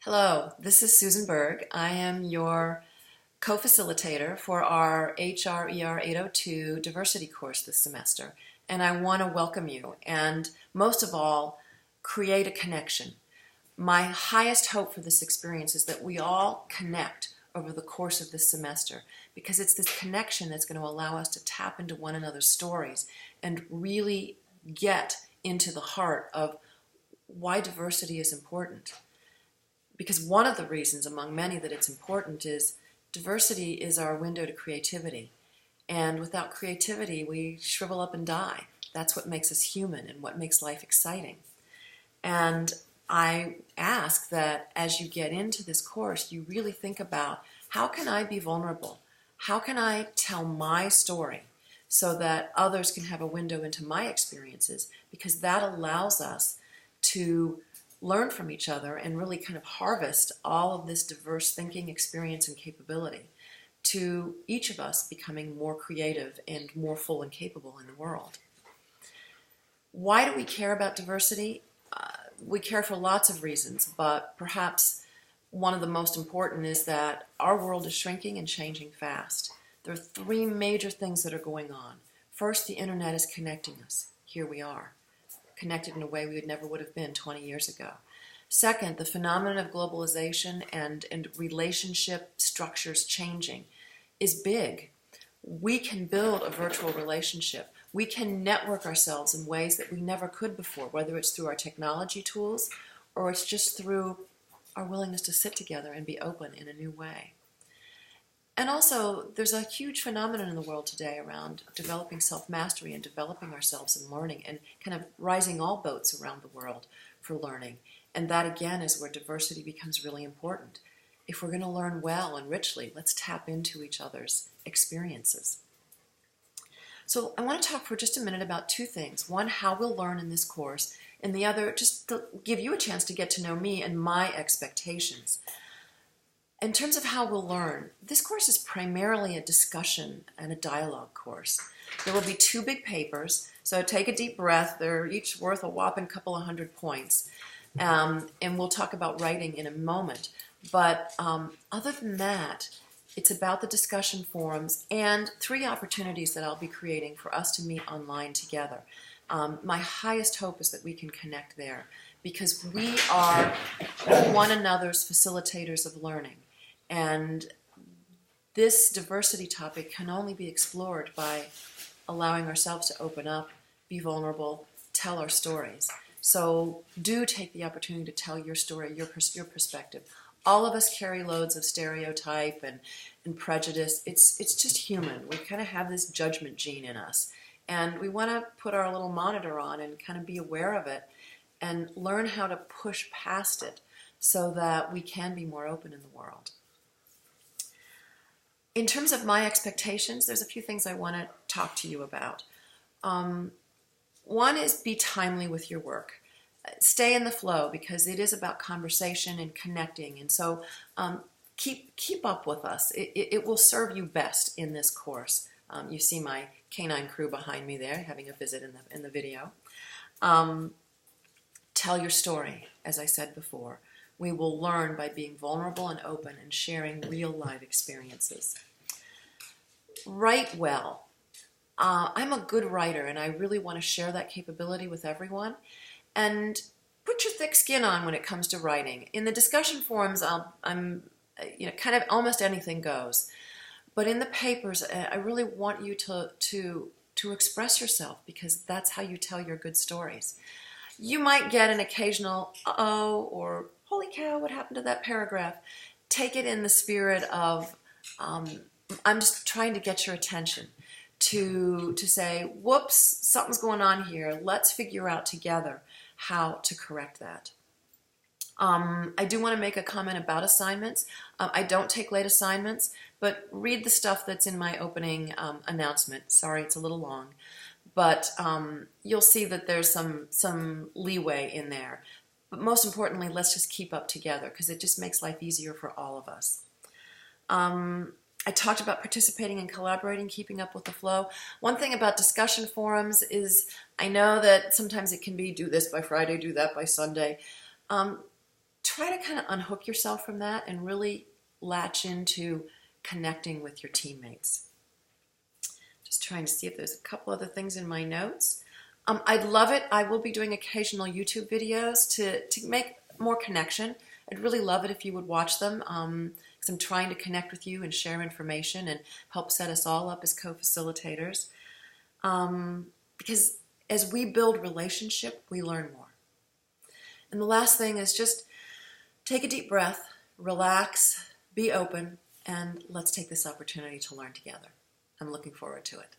Hello, this is Susan Berg. I am your co-facilitator for our HRER 802 diversity course this semester, and I want to welcome you and most of all, create a connection. My highest hope for this experience is that we all connect over the course of this semester, because it's this connection that's going to allow us to tap into one another's stories and really get into the heart of why diversity is important. Because one of the reasons among many that it's important is diversity is our window to creativity. And without creativity, we shrivel up and die. That's what makes us human and what makes life exciting. And I ask that as you get into this course, you really think about, how can I be vulnerable? How can I tell my story so that others can have a window into my experiences? Because that allows us to learn from each other and really kind of harvest all of this diverse thinking, experience, and capability to each of us becoming more creative and more full and capable in the world. Why do we care about diversity? We care for lots of reasons, but perhaps one of the most important is that our world is shrinking and changing fast. There are three major things that are going on. First, the internet is connecting us. Here we are, connected in a way we never would have been 20 years ago. Second, the phenomenon of globalization and relationship structures changing is big. We can build a virtual relationship. We can network ourselves in ways that we never could before, whether it's through our technology tools or it's just through our willingness to sit together and be open in a new way. And also, there's a huge phenomenon in the world today around developing self-mastery and developing ourselves in learning and kind of rising all boats around the world for learning. And that, again, is where diversity becomes really important. If we're going to learn well and richly, let's tap into each other's experiences. So I want to talk for just a minute about two things. One, how we'll learn in this course, and the other, just to give you a chance to get to know me and my expectations. In terms of how we'll learn, this course is primarily a discussion and a dialogue course. There will be two big papers, so take a deep breath. They're each worth a whopping couple of 100 points. And we'll talk about writing in a moment. But other than that, it's about the discussion forums and three opportunities that I'll be creating for us to meet online together. My highest hope is that we can connect there, because we are one another's facilitators of learning. And this diversity topic can only be explored by allowing ourselves to open up, be vulnerable, tell our stories. So do take the opportunity to tell your story, your perspective. All of us carry loads of stereotype and prejudice. It's just human. We kind of have this judgment gene in us. And we want to put our little monitor on and kind of be aware of it and learn how to push past it so that we can be more open in the world. In terms of my expectations, there's a few things I want to talk to you about. One is be timely with your work. Stay in the flow, because it is about conversation and connecting. And so keep up with us. It will serve you best in this course. You see my canine crew behind me there having a visit in the video. Tell your story, as I said before. We will learn by being vulnerable and open and sharing real life experiences. Write well. I'm a good writer, and I really want to share that capability with everyone. And put your thick skin on when it comes to writing. In the discussion forums, I'm kind of almost anything goes. But in the papers, I really want you to express yourself, because that's how you tell your good stories. You might get an occasional uh-oh or holy cow, what happened to that paragraph? Take it in the spirit of I'm just trying to get your attention. To say, whoops, something's going on here. Let's figure out together how to correct that. I do want to make a comment about assignments. I don't take late assignments, but read the stuff that's in my opening announcement. Sorry, it's a little long. But you'll see that there's some leeway in there. But most importantly, let's just keep up together, because it just makes life easier for all of us. I talked about participating and collaborating, keeping up with the flow. One thing about discussion forums is I know that sometimes it can be do this by Friday, do that by Sunday. try to kind of unhook yourself from that and really latch into connecting with your teammates. Just trying to see if there's a couple other things in my notes. I'd love it. I will be doing occasional YouTube videos to make more connection. I'd really love it if you would watch them because I'm trying to connect with you and share information and help set us all up as co-facilitators. Because as we build relationship, we learn more. And the last thing is just take a deep breath, relax, be open, and let's take this opportunity to learn together. I'm looking forward to it.